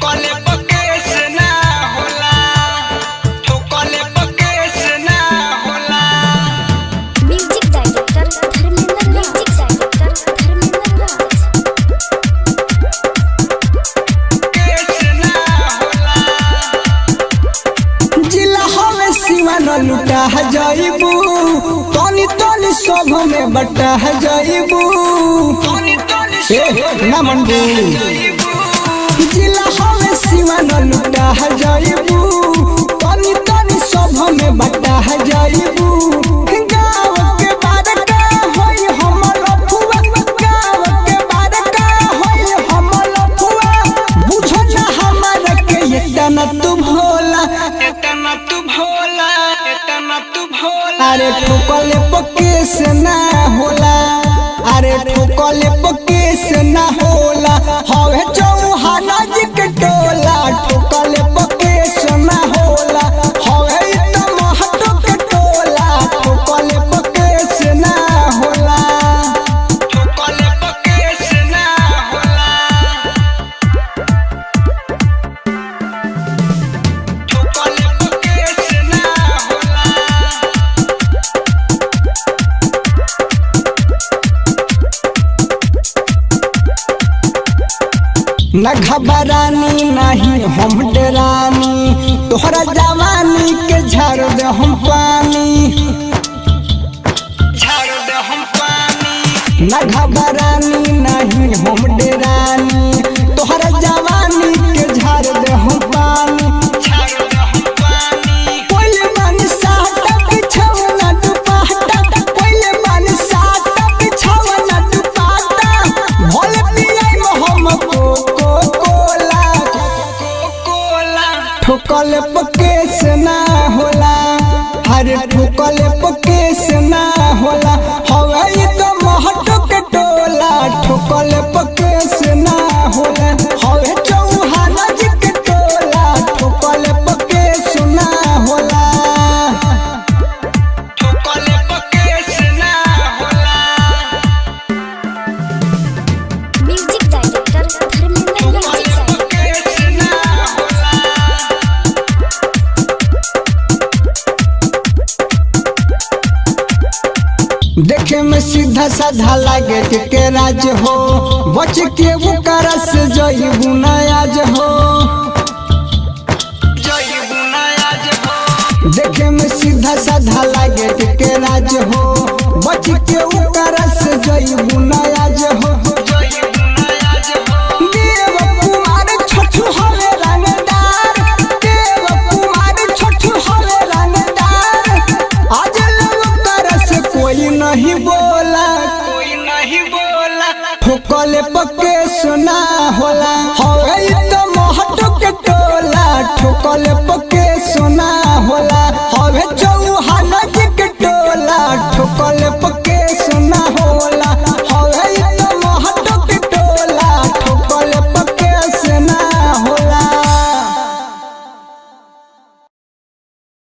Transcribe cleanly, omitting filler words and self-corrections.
ठोकले पके से ना होला, ठोकले पके से ना होला। म्यूजिक डायरेक्टर धर्मेंद्र राज। कैसे ना होला। जिला हमें सीमा न लुटा जाइबू, तनी तनी सब में बटा जाइबू। तोनी तोनी ना मंडू जिला हमें सीमा न लुटा जाइबू, तनी तनी सब में बटा जाइबू। गाँव के बारका होई हमर फुआ, गाँव के बारका होई हमर फुआ। बुझो ना हमारा के इतना तू भोला, इतना तू भोला, इतना तू भोला। अरे ठोकले पके से ना होला, अरे ठोकले पके से ना होला। हवे चौहाना जी के टोला, ठोकले पके से ना होला। हवे तो महतो के टोला, ठोकले पके से ना होला। ठोकले पके से ना होला, ठोकले पके से ना होला। न घबरानी नहीं हम डरानी, तोहरा जवानी के झाड़ दे हम पानी। झाड़ दे हम पानी, न घबरानी नहीं हम डरानी, तोहरा जवानी के झाड़ दे हम पानी। झाड़ दे हम पानी। पहले मन साटा बिछावना दुपट्टा, पहले मन साटा बिछावना दुपट्टा। भोले पियाई हम कोला, कोला ठोकल पके से ना होला। अरे ठोकल पके से ना होला। हवाई तो महतो के टोला, ठोकल पके से ना होला। हवे चौहाना जी के टोला, ठोकल पके से ना होला। ठोकले पके से ना होला, म्यूजिक डायरेक्टर धर्मेंद्र ठोकले पके से ना होला। देखे में सीधा साधा लागे के राज हो, बच के वो करस जइबू नयाज हो। जय बुनायाज हो, देखे में सीधा साधा लागे के राज हो, बच के वो करस जइबू नयाज हो। जय बुनायाज हो। देव कुमार छोटू हवे रंगदार, देव कुमार छोटू हवे रंगदार। आज लोग करस कोई नहीं बोला, कोई नहीं बोला, ठोकले पके सुना होला।